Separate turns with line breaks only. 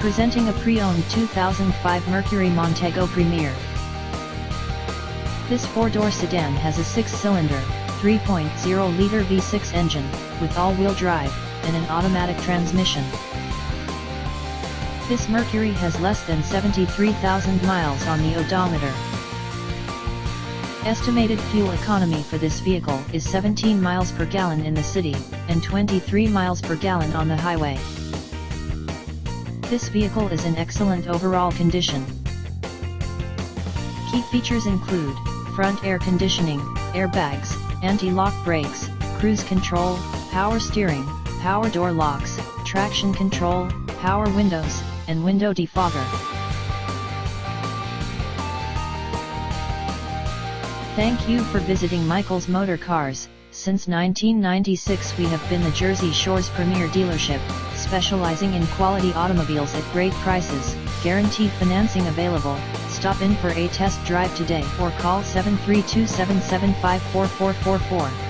Presenting a pre-owned 2005 Mercury Montego Premier. This four-door sedan has a six-cylinder, 3.0-liter V6 engine, with all-wheel drive, and an automatic transmission. This Mercury has less than 73,000 miles on the odometer. Estimated fuel economy for this vehicle is 17 miles per gallon in the city, and 23 miles per gallon on the highway. This vehicle is in excellent overall condition. Key features include front air conditioning, airbags, anti-lock brakes, cruise control, power steering, power door locks, traction control, power windows, and window defogger. Thank you for visiting Michael's Motorcars. Since 1996 we have been the Jersey Shore's premier dealership, specializing in quality automobiles at great prices, guaranteed financing available. Stop in for a test drive today or call 732-775-4444.